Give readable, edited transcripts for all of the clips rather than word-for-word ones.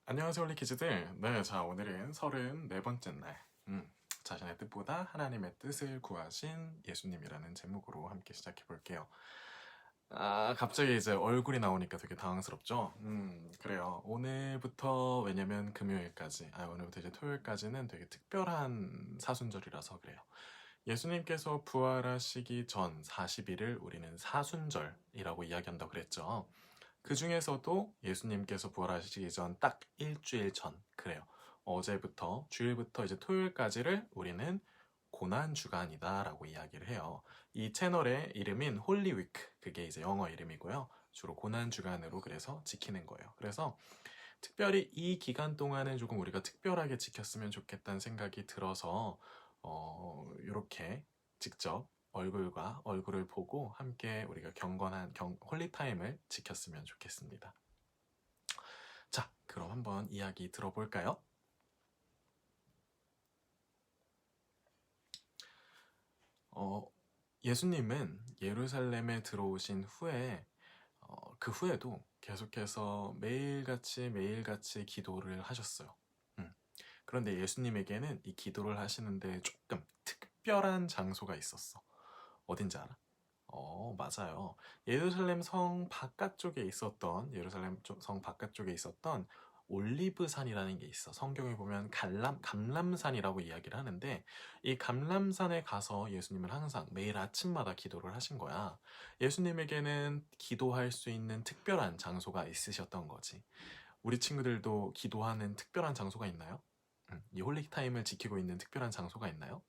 안녕하세요, 홀리키즈들. 네, 자, 오늘은 34번째 날. 자신의 뜻보다 하나님의 뜻을 구하신 예수님이라는 제목으로 함께 시작해 볼게요. 갑자기 이제 얼굴이 나오니까 되게 당황스럽죠? 그래요. 오늘부터, 왜냐면 금요일까지, 오늘부터 이제 토요일까지는 되게 특별한 사순절이라서 그래요. 예수님께서 부활하시기 전 40일을 우리는 사순절이라고 이야기한다고 그랬죠. 그 중에서도 예수님께서 부활하시기 전 딱 일주일 전, 그래요. 어제부터, 주일부터 이제 토요일까지를 우리는 고난주간이다라고 이야기를 해요. 이 채널의 이름인 홀리위크, 그게 이제 영어 이름이고요. 주로 고난주간으로 그래서 지키는 거예요. 그래서 특별히 이 기간 동안은 조금 우리가 특별하게 지켰으면 좋겠다는 생각이 들어서, 이렇게 직접 얼굴과 얼굴을 보고 함께 우리가 경건한 홀리타임을 지켰으면 좋겠습니다. 자, 그럼 한번 이야기 들어볼까요? 예수님은 예루살렘에 들어오신 후에 그 후에도 계속해서 매일같이 기도를 하셨어요. 그런데 예수님에게는 이 기도를 하시는데 조금 특별한 장소가 있었어. 어딘지 알아? 맞아요. 예루살렘 성 바깥쪽에 있었던 올리브산이라는 게 있어. 성경에 보면 감람산이라고 이야기를 하는데, 이 감람산에 가서 예수님은 항상 매일 아침마다 기도를 하신 거야. 예수님에게는 기도할 수 있는 특별한 장소가 있으셨던 거지. 우리 친구들도 기도하는 특별한 장소가 있나요? 이 홀리타임을 지키고 있는 특별한 장소가 있나요?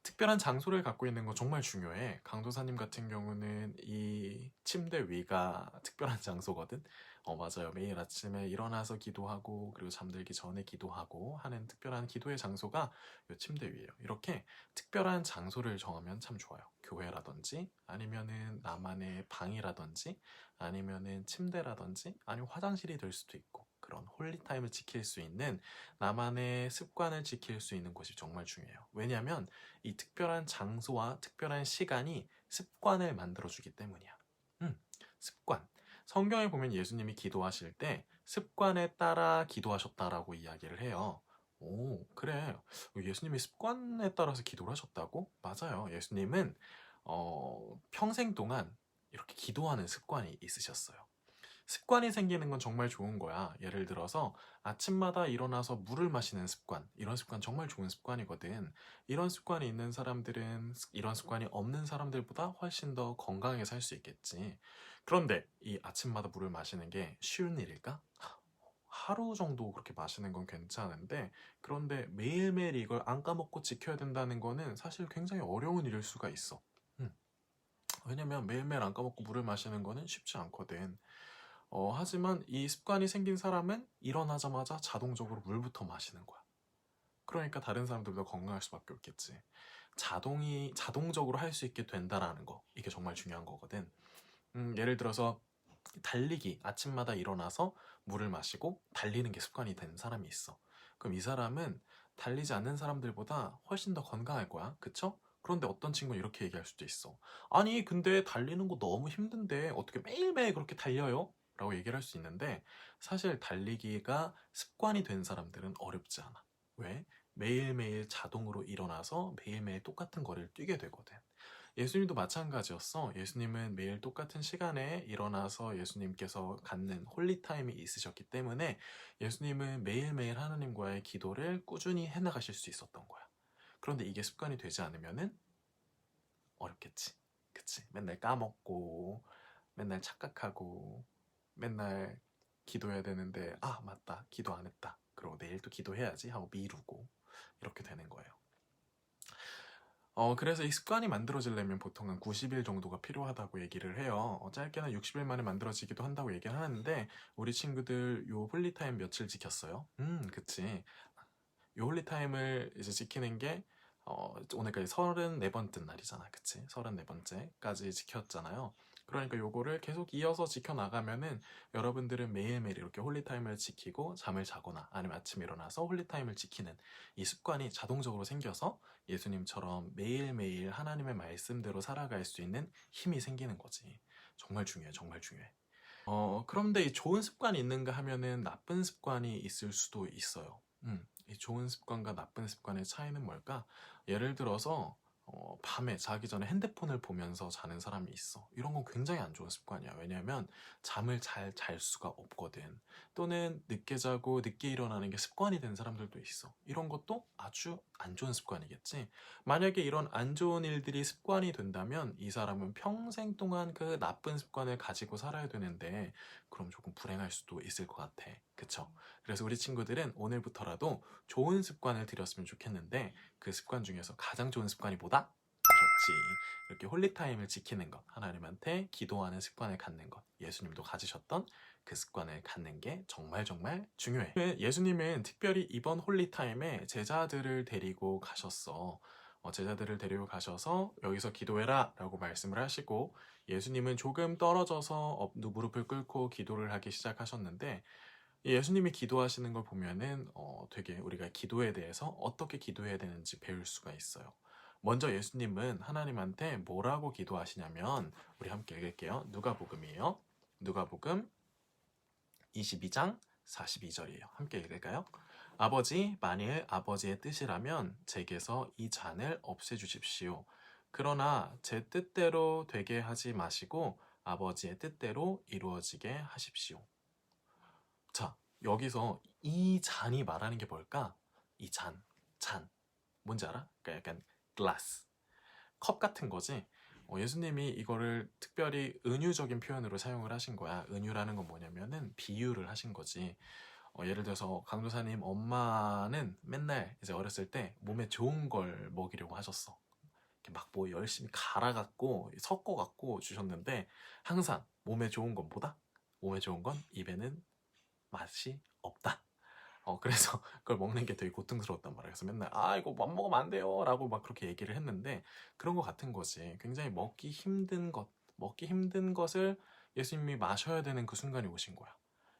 특별한 장소를 갖고 있는 거 정말 중요해. 강도사님 같은 경우는 이 침대 위가 특별한 장소거든. 맞아요. 매일 아침에 일어나서 기도하고 그리고 잠들기 전에 기도하고 하는 특별한 기도의 장소가 이 침대 위예요. 이렇게 특별한 장소를 정하면 참 좋아요. 교회라든지 아니면은 나만의 방이라든지 아니면은 침대라든지 아니면 화장실이 될 수도 있고, 그런 홀리타임을 지킬 수 있는, 나만의 습관을 지킬 수 있는 곳이 정말 중요해요. 왜냐하면 이 특별한 장소와 특별한 시간이 습관을 만들어주기 때문이야. 습관. 성경에 보면 예수님이 기도하실 때 습관에 따라 기도하셨다라고 이야기를 해요. 오, 그래. 예수님이 습관에 따라서 기도를 하셨다고? 맞아요. 예수님은 평생 동안 이렇게 기도하는 습관이 있으셨어요. 습관이 생기는 건 정말 좋은 거야. 예를 들어서 아침마다 일어나서 물을 마시는 습관. 이런 습관 정말 좋은 습관이거든. 이런 습관이 있는 사람들은 이런 습관이 없는 사람들보다 훨씬 더 건강하게 살 수 있겠지. 그런데 이 아침마다 물을 마시는 게 쉬운 일일까? 하루 정도 그렇게 마시는 건 괜찮은데, 그런데 매일매일 이걸 안 까먹고 지켜야 된다는 거는 사실 굉장히 어려운 일일 수가 있어. 왜냐면 매일매일 안 까먹고 물을 마시는 거는 쉽지 않거든. 하지만 이 습관이 생긴 사람은 일어나자마자 자동적으로 물부터 마시는 거야. 그러니까 다른 사람들도 건강할 수밖에 없겠지. 자동적으로 할 수 있게 된다라는 거. 이게 정말 중요한 거거든. 예를 들어서 달리기, 아침마다 일어나서 물을 마시고 달리는 게 습관이 된 사람이 있어. 그럼 이 사람은 달리지 않는 사람들보다 훨씬 더 건강할 거야. 그쵸? 그런데 어떤 친구는 이렇게 얘기할 수도 있어. 아니, 근데 달리는 거 너무 힘든데 어떻게 매일매일 그렇게 달려요? 라고 얘기를 할 수 있는데, 사실 달리기가 습관이 된 사람들은 어렵지 않아. 왜? 매일매일 자동으로 일어나서 매일매일 똑같은 거리를 뛰게 되거든. 예수님도 마찬가지였어. 예수님은 매일 똑같은 시간에 일어나서 예수님께서 갖는 홀리타임이 있으셨기 때문에 예수님은 매일매일 하나님과의 기도를 꾸준히 해나가실 수 있었던 거야. 그런데 이게 습관이 되지 않으면은 어렵겠지. 그치? 맨날 까먹고, 맨날 착각하고, 맨날 기도해야 되는데, 맞다. 기도 안 했다. 그리고 내일 또 기도해야지 하고 미루고, 이렇게 되는 거예요. 그래서 이 습관이 만들어지려면 보통 한 90일 정도가 필요하다고 얘기를 해요. 짧게는 60일 만에 만들어지기도 한다고 얘기를 하는데, 우리 친구들 요 홀리타임 며칠 지켰어요? 그치. 요 홀리타임을 이제 지키는 게, 오늘까지 34번째 날이잖아. 그치? 34번째까지 지켰잖아요. 그러니까 요거를 계속 이어서 지켜나가면은 여러분들은 매일매일 이렇게 홀리타임을 지키고 잠을 자거나 아니면 아침에 일어나서 홀리타임을 지키는 이 습관이 자동적으로 생겨서 예수님처럼 매일매일 하나님의 말씀대로 살아갈 수 있는 힘이 생기는 거지. 정말 중요해, 정말 중요해. 그런데 이 좋은 습관이 있는가 하면은 나쁜 습관이 있을 수도 있어요. 이 좋은 습관과 나쁜 습관의 차이는 뭘까? 예를 들어서 밤에 자기 전에 핸드폰을 보면서 자는 사람이 있어. 이런 건 굉장히 안 좋은 습관이야. 왜냐하면 잠을 잘 잘 수가 없거든. 또는 늦게 자고 늦게 일어나는 게 습관이 된 사람들도 있어. 이런 것도 아주 안 좋은 습관이겠지. 만약에 이런 안 좋은 일들이 습관이 된다면 이 사람은 평생 동안 그 나쁜 습관을 가지고 살아야 되는데 그럼 조금 불행할 수도 있을 것 같아. 그쵸? 그래서 우리 친구들은 오늘부터라도 좋은 습관을 들였으면 좋겠는데 그 습관 중에서 가장 좋은 습관이 뭐다? 그렇지. 이렇게 홀리타임을 지키는 것, 하나님한테 기도하는 습관을 갖는 것, 예수님도 가지셨던 그 습관을 갖는 게 정말 정말 중요해. 예수님은 특별히 이번 홀리타임에 제자들을 데리고 가셨어. 제자들을 데리고 가셔서 여기서 기도해라 라고 말씀을 하시고 예수님은 조금 떨어져서 무릎을 꿇고 기도를 하기 시작하셨는데 예수님이 기도하시는 걸 보면은 되게 우리가 기도에 대해서 어떻게 기도해야 되는지 배울 수가 있어요. 먼저 예수님은 하나님한테 뭐라고 기도하시냐면 우리 함께 읽을게요. 누가복음이에요. 누가복음 22장 42절이에요. 함께 읽을까요? 아버지, 만일 아버지의 뜻이라면 제게서 이 잔을 없애주십시오. 그러나 제 뜻대로 되게 하지 마시고 아버지의 뜻대로 이루어지게 하십시오. 자, 여기서 이 잔이 말하는 게 뭘까? 이 잔. 뭔지 알아? 그러니까 약간 glass, 컵 같은 거지. 예수님이 이거를 특별히 은유적인 표현으로 사용을 하신 거야. 은유라는 건 뭐냐면은 비유를 하신 거지. 예를 들어서 강도사님 엄마는 맨날 이제 어렸을 때 몸에 좋은 걸 먹이려고 하셨어. 막 뭐 열심히 갈아갖고 섞어갖고 주셨는데 항상 몸에 좋은 건 뭐다? 몸에 좋은 건 입에는 맛이 없다. 그래서 그걸 먹는 게 되게 고통스러웠단 말이야. 그래서 맨날 이거 안 먹으면 안 돼요 라고 막 그렇게 얘기를 했는데 그런 거 같은 거지. 굉장히 먹기 힘든 것을 예수님이 마셔야 되는 그 순간이 오신 거야.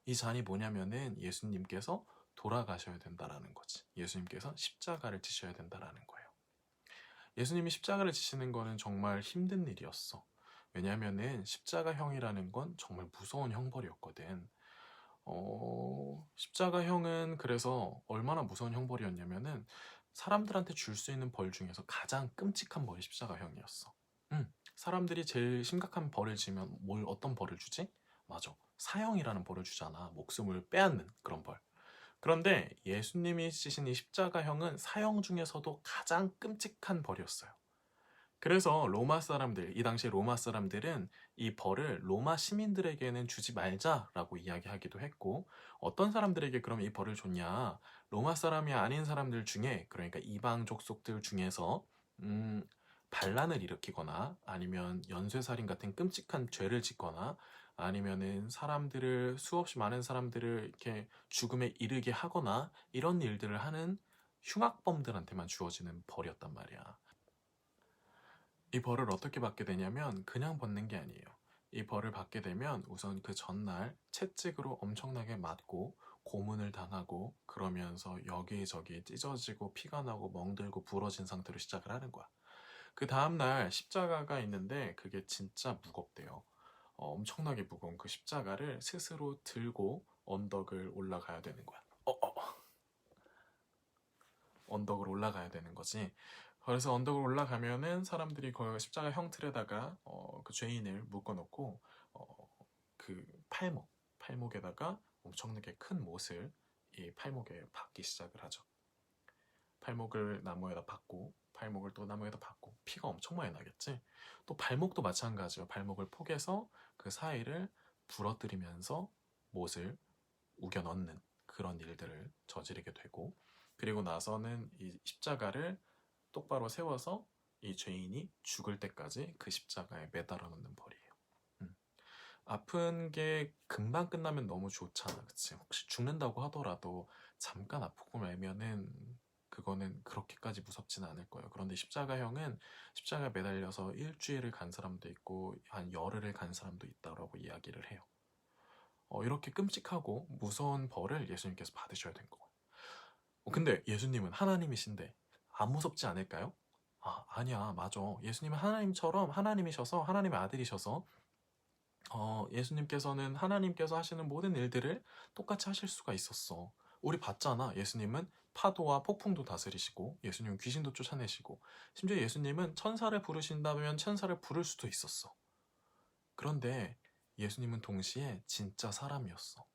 이 잔이 뭐냐면은 예수님께서 돌아가셔야 된다라는 거지. 예수님께서 십자가를 지셔야 된다라는 거예요. 예수님이 십자가를 지시는 거는 정말 힘든 일이었어. 왜냐면은 십자가형이라는 건 정말 무서운 형벌이었거든. 십자가형은 그래서 얼마나 무서운 형벌이었냐면은 사람들한테 줄 수 있는 벌 중에서 가장 끔찍한 벌이 십자가형이었어. 사람들이 제일 심각한 벌을 지면 어떤 벌을 주지? 맞아. 사형이라는 벌을 주잖아. 목숨을 빼앗는 그런 벌. 그런데 예수님이 지신 이 십자가형은 사형 중에서도 가장 끔찍한 벌이었어요. 그래서 로마 사람들, 이 당시 로마 사람들은 이 벌을 로마 시민들에게는 주지 말자라고 이야기하기도 했고 어떤 사람들에게 그럼 이 벌을 줬냐? 로마 사람이 아닌 사람들 중에 그러니까 이방 족속들 중에서 반란을 일으키거나 아니면 연쇄살인 같은 끔찍한 죄를 짓거나 아니면은 수없이 많은 사람들을 이렇게 죽음에 이르게 하거나 이런 일들을 하는 흉악범들한테만 주어지는 벌이었단 말이야. 이 벌을 어떻게 받게 되냐면 그냥 받는 게 아니에요. 이 벌을 받게 되면 우선 그 전날 채찍으로 엄청나게 맞고 고문을 당하고 그러면서 여기저기 찢어지고 피가 나고 멍들고 부러진 상태로 시작을 하는 거야. 그 다음날 십자가가 있는데 그게 진짜 무겁대요. 엄청나게 무거운 그 십자가를 스스로 들고 언덕을 올라가야 되는 거야. 언덕을 올라가야 되는 거지. 그래서 언덕을 올라가면은 사람들이 그 십자가 형틀에다가 그 죄인을 묶어놓고 그 팔목에다가 엄청나게 큰 못을 이 팔목에 박기 시작을 하죠. 팔목을 나무에다 박고 팔목을 또 나무에다 박고 피가 엄청 많이 나겠지. 또 발목도 마찬가지예요. 발목을 포개서 그 사이를 부러뜨리면서 못을 우겨 넣는 그런 일들을 저지르게 되고 그리고 나서는 이 십자가를 똑바로 세워서 이 죄인이 죽을 때까지 그 십자가에 매달아 놓는 벌이에요. 아픈 게 금방 끝나면 너무 좋잖아. 그치? 혹시 죽는다고 하더라도 잠깐 아프고 말면은 그거는 그렇게까지 무섭지는 않을 거예요. 그런데 십자가형은 십자가에 매달려서 일주일을 간 사람도 있고 한 열흘을 간 사람도 있다고 이야기를 해요. 이렇게 끔찍하고 무서운 벌을 예수님께서 받으셔야 된 거예요. 근데 예수님은 하나님이신데 안 무섭지 않을까요? 아니야, 맞아. 예수님은 하나님처럼 하나님이셔서 하나님의 아들이셔서 예수님께서는 하나님께서 하시는 모든 일들을 똑같이 하실 수가 있었어. 우리 봤잖아. 예수님은 파도와 폭풍도 다스리시고, 예수님은 귀신도 쫓아내시고, 심지어 예수님은 천사를 부르신다면 천사를 부를 수도 있었어. 그런데 예수님은 동시에 진짜 사람이었어.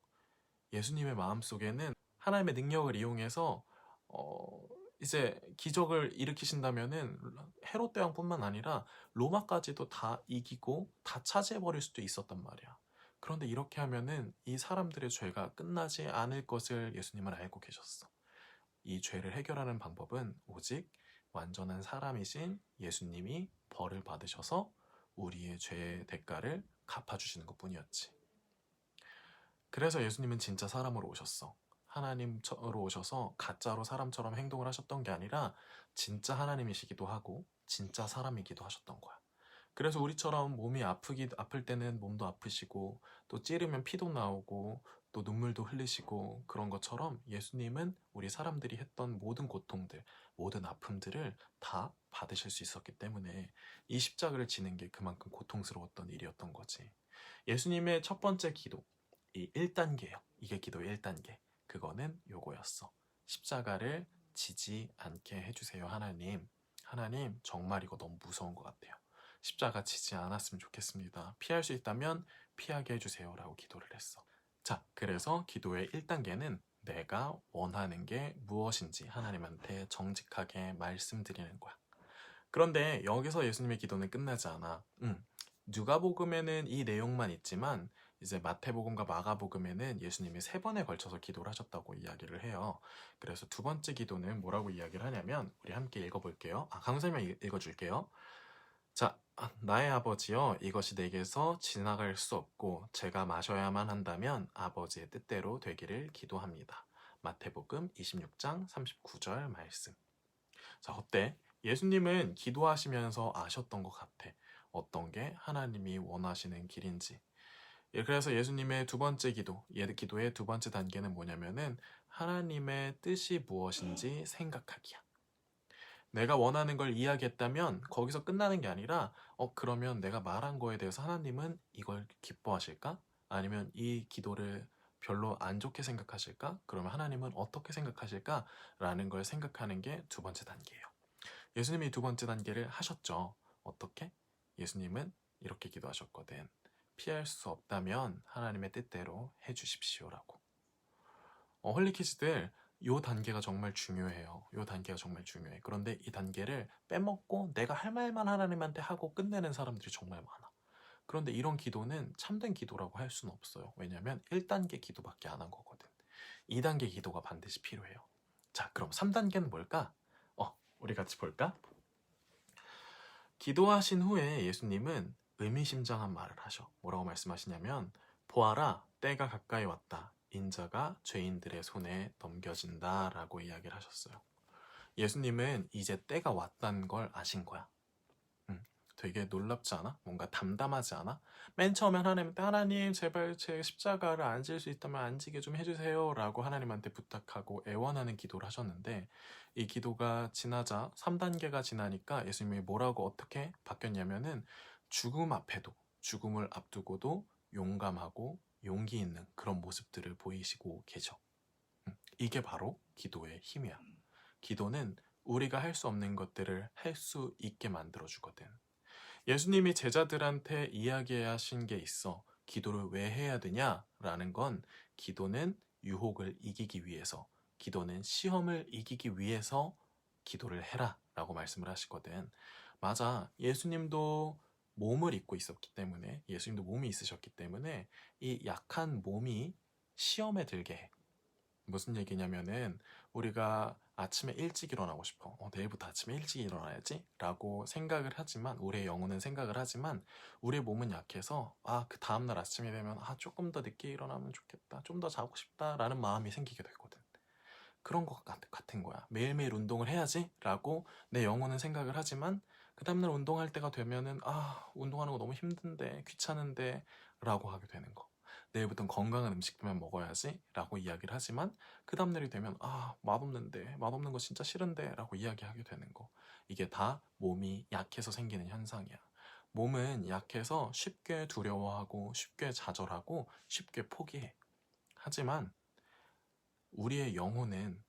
예수님의 마음속에는 하나님의 능력을 이용해서 어, 이제 기적을 일으키신다면은 헤롯 대왕뿐만 아니라 로마까지도 다 이기고 다 차지해버릴 수도 있었단 말이야. 그런데 이렇게 하면은 이 사람들의 죄가 끝나지 않을 것을 예수님은 알고 계셨어. 이 죄를 해결하는 방법은 오직 완전한 사람이신 예수님이 벌을 받으셔서 우리의 죄의 대가를 갚아주시는 것뿐이었지. 그래서 예수님은 진짜 사람으로 오셨어. 하나님으로 오셔서 가짜로 사람처럼 행동을 하셨던 게 아니라 진짜 하나님이시기도 하고 진짜 사람이기도 하셨던 거야. 그래서 우리처럼 몸이 아플 때는 몸도 아프시고 또 찌르면 피도 나오고 또 눈물도 흘리시고 그런 것처럼 예수님은 우리 사람들이 했던 모든 고통들, 모든 아픔들을 다 받으실 수 있었기 때문에 이 십자가를 지는 게 그만큼 고통스러웠던 일이었던 거지. 예수님의 첫 번째 기도, 이 1단계예요. 이게 기도의 1단계. 그거는 요거였어. 십자가를 지지 않게 해주세요, 하나님. 하나님, 정말 이거 너무 무서운 것 같아요. 십자가 지지 않았으면 좋겠습니다. 피할 수 있다면 피하게 해주세요. 라고 기도를 했어. 자, 그래서 기도의 1단계는 내가 원하는 게 무엇인지 하나님한테 정직하게 말씀드리는 거야. 그런데 여기서 예수님의 기도는 끝나지 않아. 누가복음에는 이 내용만 있지만 이제 마태복음과 마가복음에는 예수님이 3번에 걸쳐서 기도를 하셨다고 이야기를 해요. 그래서 두 번째 기도는 뭐라고 이야기를 하냐면 우리 함께 읽어볼게요. 강사님이 읽어줄게요. 자, 나의 아버지여, 이것이 내게서 지나갈 수 없고 제가 마셔야만 한다면 아버지의 뜻대로 되기를 기도합니다. 마태복음 26장 39절 말씀. 자, 어때? 예수님은 기도하시면서 아셨던 것 같아. 어떤 게 하나님이 원하시는 길인지. 그래서 예수님의 두 번째 기도, 기도의 두 번째 단계는 뭐냐면은 하나님의 뜻이 무엇인지 생각하기야. 내가 원하는 걸 이야기했다면 거기서 끝나는 게 아니라 그러면 내가 말한 거에 대해서 하나님은 이걸 기뻐하실까? 아니면 이 기도를 별로 안 좋게 생각하실까? 그러면 하나님은 어떻게 생각하실까? 라는 걸 생각하는 게 두 번째 단계예요. 예수님이 두 번째 단계를 하셨죠. 어떻게? 예수님은 이렇게 기도하셨거든. 피할 수 없다면 하나님의 뜻대로 해주십시오라고. 홀리키즈들 요 단계가 정말 중요해요. 요 단계가 정말 중요해. 그런데 이 단계를 빼먹고 내가 할 말만 하나님한테 하고 끝내는 사람들이 정말 많아. 그런데 이런 기도는 참된 기도라고 할 수는 없어요. 왜냐하면 1단계 기도밖에 안 한 거거든. 2단계 기도가 반드시 필요해요. 자, 그럼 3단계는 뭘까? 우리 같이 볼까? 기도하신 후에 예수님은 의미심장한 말을 하셔. 뭐라고 말씀하시냐면 보아라, 때가 가까이 왔다. 인자가 죄인들의 손에 넘겨진다 라고 이야기를 하셨어요. 예수님은 이제 때가 왔다는 걸 아신 거야. 되게 놀랍지 않아? 뭔가 담담하지 않아? 맨 처음엔 하나님 제발 제 십자가를 안 질 수 있다면 안 지게 좀 해주세요 라고 하나님한테 부탁하고 애원하는 기도를 하셨는데 이 기도가 지나자 3단계가 지나니까 예수님이 뭐라고 어떻게 바뀌었냐면은 죽음 앞에도 죽음을 앞두고도 용감하고 용기 있는 그런 모습들을 보이시고 계셔. 이게 바로 기도의 힘이야. 기도는 우리가 할 수 없는 것들을 할 수 있게 만들어주거든. 예수님이 제자들한테 이야기하신 게 있어. 기도를 왜 해야 되냐? 라는 건 기도는 유혹을 이기기 위해서, 기도는 시험을 이기기 위해서 기도를 해라 라고 말씀을 하시거든. 맞아. 예수님도 몸을 입고 있었기 때문에, 예수님도 몸이 있으셨기 때문에 이 약한 몸이 시험에 들게 해. 무슨 얘기냐면은 우리가 아침에 일찍 일어나고 싶어. 내일부터 아침에 일찍 일어나야지 라고 생각을 하지만 우리의 영혼은 생각을 하지만 우리의 몸은 약해서 그 다음날 아침이 되면 조금 더 늦게 일어나면 좋겠다. 좀 더 자고 싶다 라는 마음이 생기게 되거든. 그런 것 같은 거야. 매일매일 운동을 해야지 라고 내 영혼은 생각을 하지만 그 다음날 운동할 때가 되면은 운동하는 거 너무 힘든데 귀찮은데 라고 하게 되는 거. 내일부터는 건강한 음식만 먹어야지 라고 이야기를 하지만 그 다음날이 되면 맛없는 거 진짜 싫은데 라고 이야기하게 되는 거. 이게 다 몸이 약해서 생기는 현상이야. 몸은 약해서 쉽게 두려워하고 쉽게 좌절하고 쉽게 포기해. 하지만 우리의 영혼은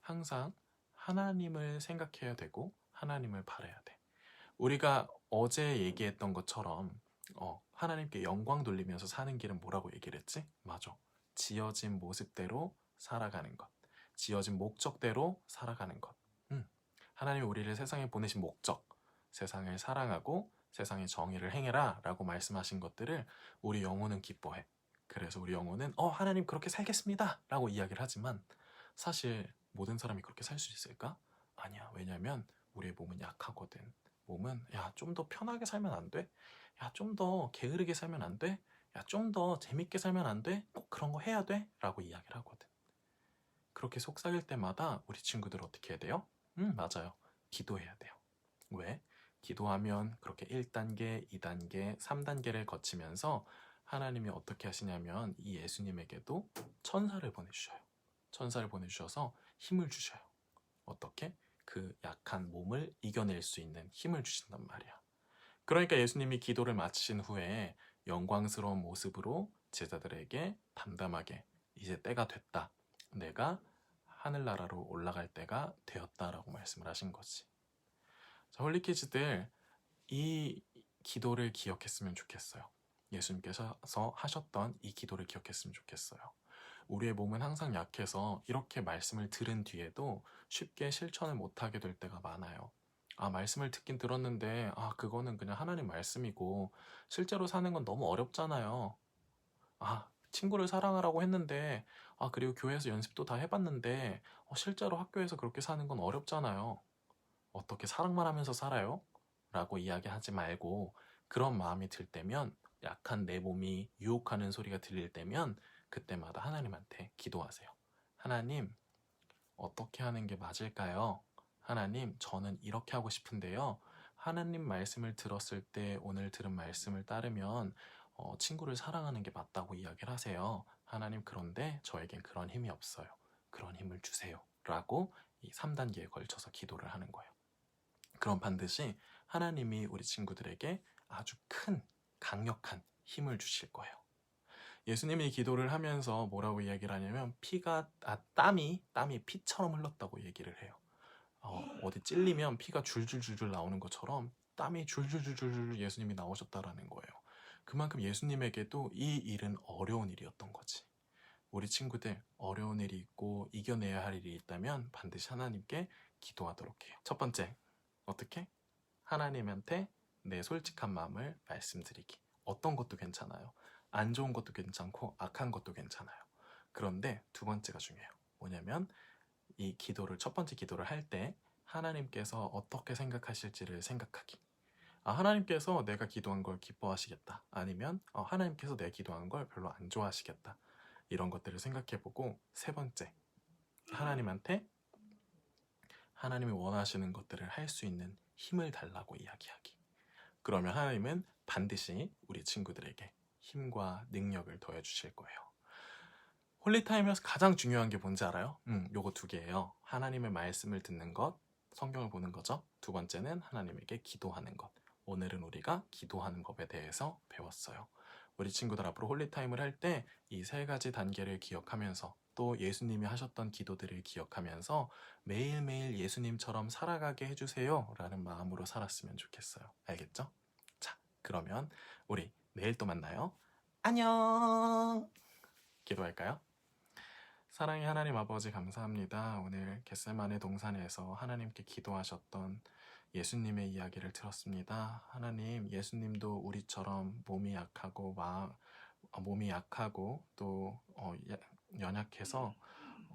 항상 하나님을 생각해야 되고 하나님을 바라야 돼. 우리가 어제 얘기했던 것처럼 하나님께 영광 돌리면서 사는 길은 뭐라고 얘기를 했지? 맞아. 지어진 모습대로 살아가는 것. 지어진 목적대로 살아가는 것. 하나님이 우리를 세상에 보내신 목적, 세상을 사랑하고 세상의 정의를 행해라 라고 말씀하신 것들을 우리 영혼은 기뻐해. 그래서 우리 영혼은 하나님 그렇게 살겠습니다 라고 이야기를 하지만 사실 모든 사람이 그렇게 살 수 있을까? 아니야. 왜냐면 우리의 몸은 약하거든. 몸은 야, 좀 더 편하게 살면 안 돼? 야, 좀 더 게으르게 살면 안 돼? 야, 좀 더 재밌게 살면 안 돼? 꼭 그런 거 해야 돼? 라고 이야기를 하거든. 그렇게 속삭일 때마다 우리 친구들 어떻게 해야 돼요? 맞아요. 기도해야 돼요. 왜? 기도하면 그렇게 1단계, 2단계, 3단계를 거치면서 하나님이 어떻게 하시냐면 이 예수님에게도 천사를 보내주셔요. 천사를 보내주셔서 힘을 주셔요. 어떻게? 그 약한 몸을 이겨낼 수 있는 힘을 주신단 말이야. 그러니까 예수님이 기도를 마치신 후에 영광스러운 모습으로 제자들에게 담담하게 이제 때가 됐다. 내가 하늘나라로 올라갈 때가 되었다라고 말씀을 하신 거지. 자, 홀리키즈들 이 기도를 기억했으면 좋겠어요. 예수님께서 하셨던 이 기도를 기억했으면 좋겠어요. 우리의 몸은 항상 약해서 이렇게 말씀을 들은 뒤에도 쉽게 실천을 못하게 될 때가 많아요. 말씀을 듣긴 들었는데, 그거는 그냥 하나님 말씀이고, 실제로 사는 건 너무 어렵잖아요. 친구를 사랑하라고 했는데, 그리고 교회에서 연습도 다 해봤는데, 실제로 학교에서 그렇게 사는 건 어렵잖아요. 어떻게 사랑만 하면서 살아요? 라고 이야기하지 말고, 그런 마음이 들 때면, 약한 내 몸이 유혹하는 소리가 들릴 때면, 그때마다 하나님한테 기도하세요. 하나님, 어떻게 하는 게 맞을까요? 하나님, 저는 이렇게 하고 싶은데요. 하나님 말씀을 들었을 때 오늘 들은 말씀을 따르면 친구를 사랑하는 게 맞다고 이야기를 하세요. 하나님, 그런데 저에겐 그런 힘이 없어요. 그런 힘을 주세요. 라고 이 3단계에 걸쳐서 기도를 하는 거예요. 그럼 반드시 하나님이 우리 친구들에게 아주 큰 강력한 힘을 주실 거예요. 예수님이 기도를 하면서 뭐라고 이야기를 하냐면 땀이 피처럼 흘렀다고 얘기를 해요. 어디 찔리면 피가 줄줄줄줄 나오는 것처럼 땀이 줄줄줄줄 예수님이 나오셨다라는 거예요. 그만큼 예수님에게도 이 일은 어려운 일이었던 거지. 우리 친구들 어려운 일이 있고 이겨내야 할 일이 있다면 반드시 하나님께 기도하도록 해요. 첫 번째, 어떻게? 하나님한테 내 솔직한 마음을 말씀드리기. 어떤 것도 괜찮아요. 안 좋은 것도 괜찮고 악한 것도 괜찮아요. 그런데 두 번째가 중요해요. 뭐냐면 이 기도를 첫 번째 기도를 할 때 하나님께서 어떻게 생각하실지를 생각하기. 하나님께서 내가 기도한 걸 기뻐하시겠다. 아니면 하나님께서 내가 기도한 걸 별로 안 좋아하시겠다. 이런 것들을 생각해보고 세 번째, 하나님한테 하나님이 원하시는 것들을 할 수 있는 힘을 달라고 이야기하기. 그러면 하나님은 반드시 우리 친구들에게 힘과 능력을 더해주실 거예요. 홀리타임에서 가장 중요한 게 뭔지 알아요? 요거 두 개예요. 하나님의 말씀을 듣는 것, 성경을 보는 거죠. 두 번째는 하나님에게 기도하는 것. 오늘은 우리가 기도하는 법에 대해서 배웠어요. 우리 친구들 앞으로 홀리타임을 할 때 이 세 가지 단계를 기억하면서 또 예수님이 하셨던 기도들을 기억하면서 매일매일 예수님처럼 살아가게 해주세요 라는 마음으로 살았으면 좋겠어요. 알겠죠? 자, 그러면 우리 내일 또 만나요. 안녕! 기도할까요? 사랑의 하나님 아버지 감사합니다. 오늘 겟세마네 동산에서 하나님께 기도하셨던 예수님의 이야기를 들었습니다. 하나님, 예수님도 우리처럼 몸이 약하고 또 연약해서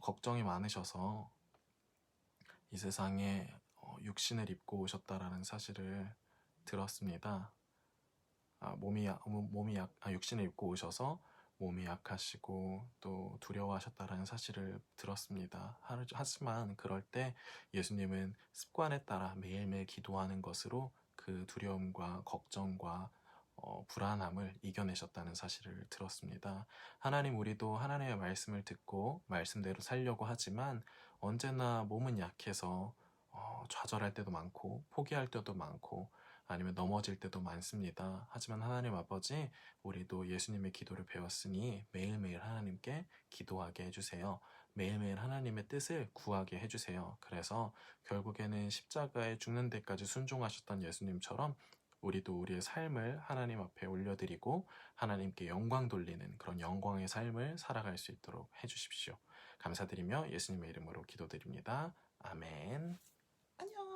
걱정이 많으셔서 이 세상에 육신을 입고 오셨다라는 사실을 들었습니다. 육신을 입고 오셔서 몸이 약하시고 또 두려워하셨다라는 사실을 들었습니다. 하지만 그럴 때 예수님은 습관에 따라 매일매일 기도하는 것으로 그 두려움과 걱정과 불안함을 이겨내셨다는 사실을 들었습니다. 하나님, 우리도 하나님의 말씀을 듣고 말씀대로 살려고 하지만 언제나 몸은 약해서 좌절할 때도 많고 포기할 때도 많고 아니면 넘어질 때도 많습니다. 하지만 하나님 아버지, 우리도 예수님의 기도를 배웠으니 매일매일 하나님께 기도하게 해주세요. 매일매일 하나님의 뜻을 구하게 해주세요. 그래서 결국에는 십자가에 죽는 데까지 순종하셨던 예수님처럼 우리도 우리의 삶을 하나님 앞에 올려드리고 하나님께 영광 돌리는 그런 영광의 삶을 살아갈 수 있도록 해주십시오. 감사드리며 예수님의 이름으로 기도드립니다. 아멘. 안녕.